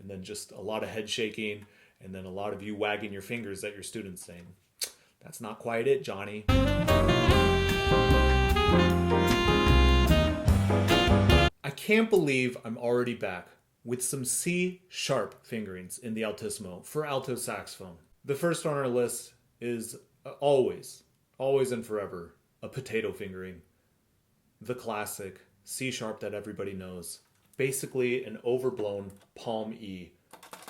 and then just a lot of head shaking, and then a lot of you wagging your fingers at your students saying, "That's not quite it, Johnny." I can't believe I'm already back with some C sharp fingerings in the Altissimo for alto saxophone. The first on our list is always and forever, a potato fingering. The classic C sharp that everybody knows. Basically an overblown palm E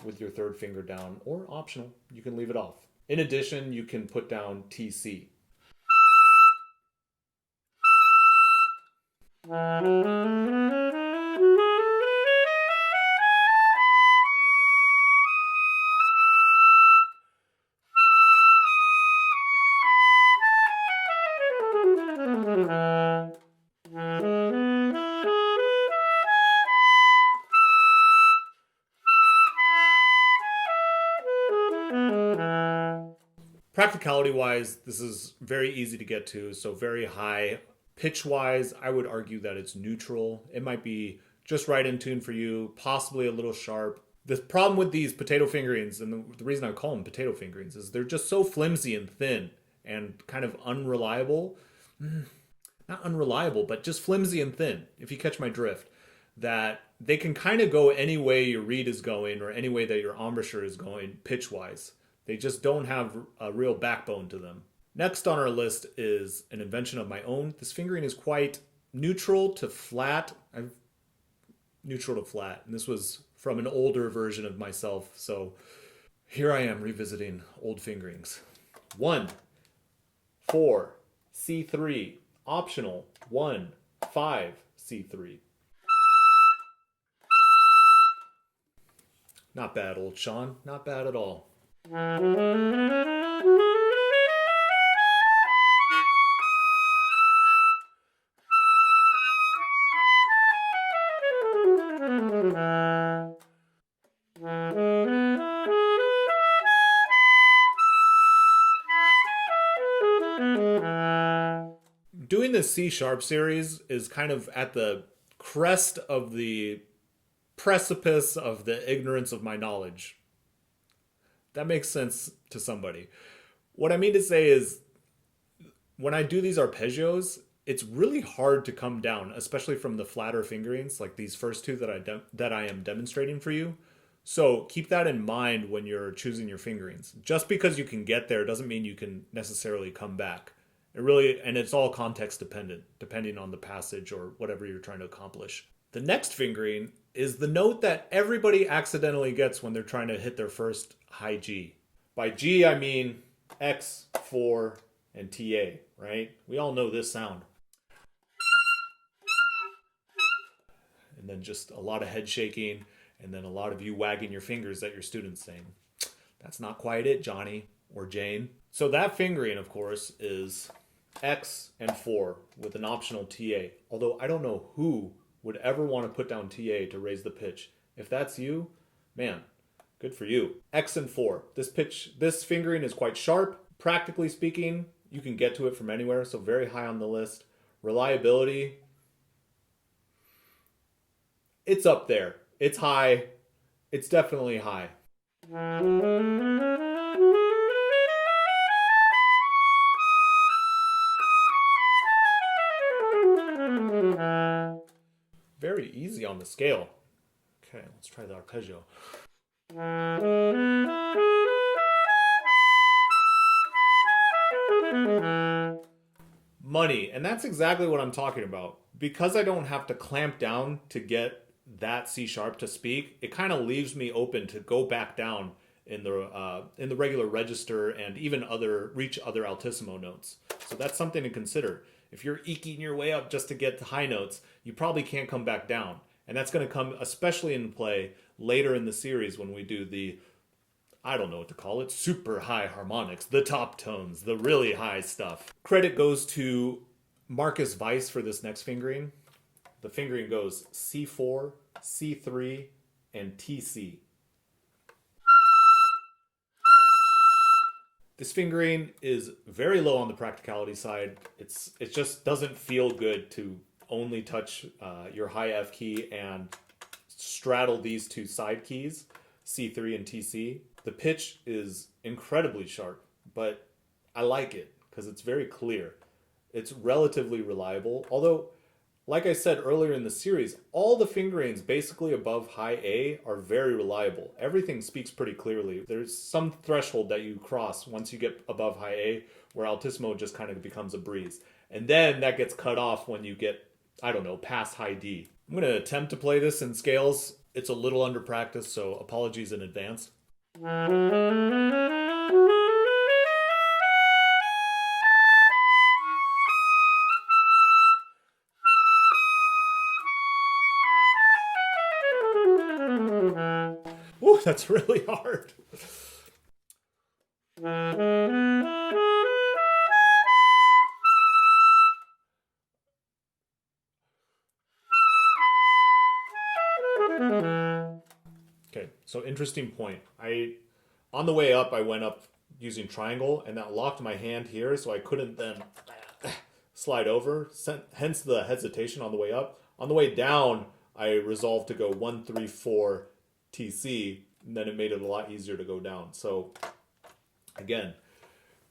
with your third finger down, or optional, you can leave it off. In addition, you can put down TC. Practicality wise, this is very easy to get to, so very high. Pitch wise, I would argue that it's neutral. It might be just right in tune for you, possibly a little sharp. The problem with these potato fingerings, and the reason I call them potato fingerings, is they're just so flimsy and thin and kind of unreliable. Not unreliable, but just flimsy and thin, if you catch my drift. That they can kind of go any way your reed is going or any way that your embouchure is going pitch-wise. They just don't have a real backbone to them. Next on our list is an invention of my own. This fingering is quite neutral to flat. Neutral to flat. And this was from an older version of myself. So here I am revisiting old fingerings. 1, 4, C3, optional, 1, 5, C3. Not bad, old Sean. Not bad at all. Doing this C sharp series is kind of at the crest of the precipice of the ignorance of my knowledge. That makes sense to somebody. What I mean to say is, when I do these arpeggios, it's really hard to come down, especially from the flatter fingerings, like these first two that I am demonstrating for you. So keep that in mind when you're choosing your fingerings. Just because you can get there doesn't mean you can necessarily come back. And it's all context dependent, depending on the passage or whatever you're trying to accomplish. The next fingering is the note that everybody accidentally gets when they're trying to hit their first high G. By G, I mean X, 4, and TA, right? We all know this sound. And then just a lot of head shaking, and then a lot of you wagging your fingers at your students saying, "That's not quite it, Johnny," or Jane. So that fingering, of course, is X and 4 with an optional TA. Although I don't know who would ever want to put down TA to raise the pitch. If that's you, man, good for you. X and 4. This fingering is quite sharp. Practically speaking, you can get to it from anywhere, so very high on the list. Reliability, it's up there. It's high. It's definitely high. Very easy on the scale. Okay, let's try the arpeggio. Money, and that's exactly what I'm talking about. Because I don't have to clamp down to get that C sharp to speak, it kind of leaves me open to go back down in the regular register and even reach other altissimo notes. So that's something to consider. If you're eking your way up just to get to high notes, you probably can't come back down. And that's going to come especially into play later in the series when we do the, I don't know what to call it, super high harmonics, the top tones, the really high stuff. Credit goes to Marcus Weiss for this next fingering. The fingering goes C4, C3, and TC. This fingering is very low on the practicality side. It just doesn't feel good to only touch your high F key and straddle these two side keys. C3 and TC. The pitch is incredibly sharp, but I like it because it's very clear. It's relatively reliable, although like I said earlier in the series, all the fingerings basically above high A are very reliable. Everything speaks pretty clearly. There's some threshold that you cross once you get above high A where Altissimo just kind of becomes a breeze. And then that gets cut off when you get, I don't know, past high D. I'm going to attempt to play this in scales. It's a little under practice, so apologies in advance. Ooh, that's really hard. Okay, so interesting point. On the way up, I went up using triangle, and that locked my hand here, so I couldn't then slide over, hence the hesitation on the way up. On the way down, I resolved to go 1, 3, 4 TC, and then it made it a lot easier to go down. So again,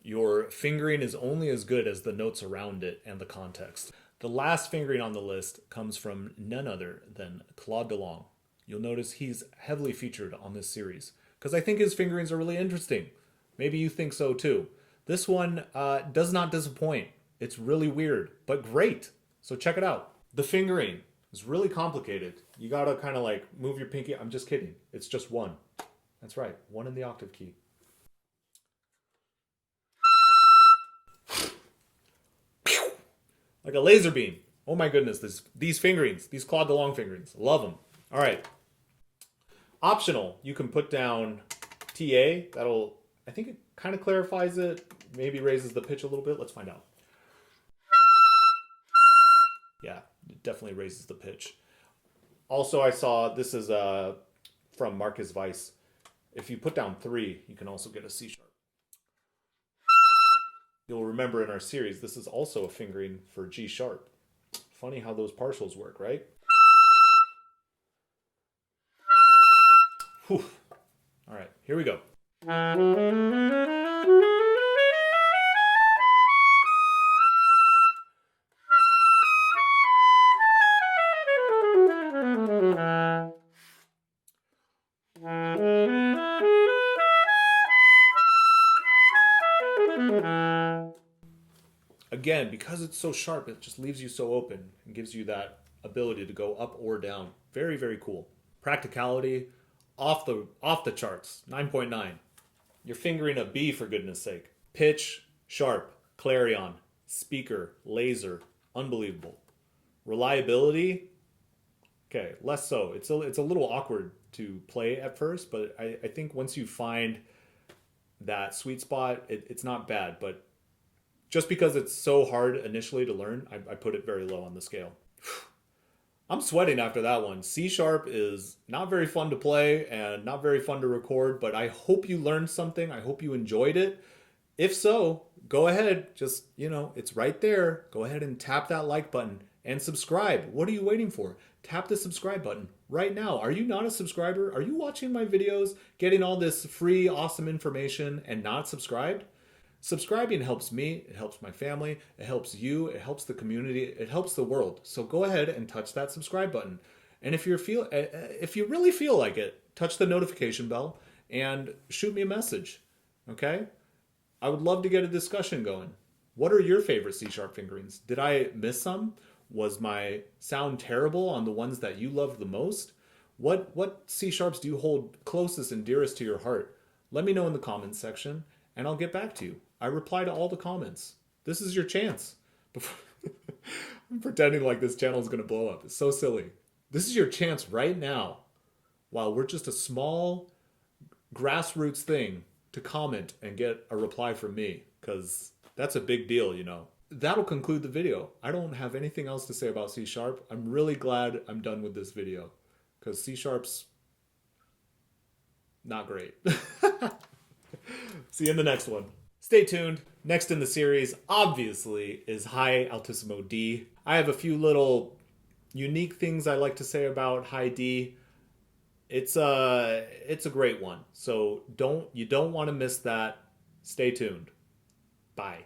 your fingering is only as good as the notes around it and the context. The last fingering on the list comes from none other than Claude Delangle. You'll notice he's heavily featured on this series because I think his fingerings are really interesting. Maybe you think so too. This one does not disappoint. It's really weird, but great. So check it out. The fingering is really complicated. You gotta kind of like move your pinky. I'm just kidding. It's just one. That's right. One in the octave key. Like a laser beam. Oh my goodness. These fingerings, these Claude Delangle fingerings. Love them. All right. Optional. You can put down TA. That'll, I think it kind of clarifies it. Maybe raises the pitch a little bit. Let's find out. Yeah, it definitely raises the pitch. Also, I saw this is from Marcus Weiss. If you put down 3, you can also get a C sharp. You'll remember in our series, this is also a fingering for G sharp. Funny how those partials work, right? Whew. All right, here we go. Again, because it's so sharp, it just leaves you so open and gives you that ability to go up or down. Very, very cool. Practicality, off the charts, 9.9. You're fingering a B for goodness sake. Pitch, sharp, clarion, speaker, laser, unbelievable. Reliability, okay, less so. It's a little awkward to play at first, but I think once you find that sweet spot, it's not bad, but just because it's so hard initially to learn, I put it very low on the scale. I'm sweating after that one. C sharp is not very fun to play and not very fun to record, but I hope you learned something. I hope you enjoyed it. If so, go ahead. Just, it's right there. Go ahead and tap that like button and subscribe. What are you waiting for? Tap the subscribe button right now. Are you not a subscriber? Are you watching my videos, getting all this free, awesome information and not subscribed? Subscribing helps me, it helps my family, it helps you, it helps the community, it helps the world. So go ahead and touch that subscribe button. And if you really feel like it, touch the notification bell and shoot me a message, okay? I would love to get a discussion going. What are your favorite C sharp fingerings? Did I miss some? Was my sound terrible on the ones that you loved the most? What C sharps do you hold closest and dearest to your heart? Let me know in the comments section and I'll get back to you. I reply to all the comments. This is your chance. I'm pretending like this channel is going to blow up. It's so silly. This is your chance right now, while we're just a small grassroots thing, to comment and get a reply from me, because that's a big deal, That'll conclude the video. I don't have anything else to say about C sharp. I'm really glad I'm done with this video, because C sharp's not great. See you in the next one. Stay tuned. Next in the series, obviously, is high altissimo D. I have a few little unique things I like to say about high D. it's a great one. So you don't want to miss that. Stay tuned. Bye.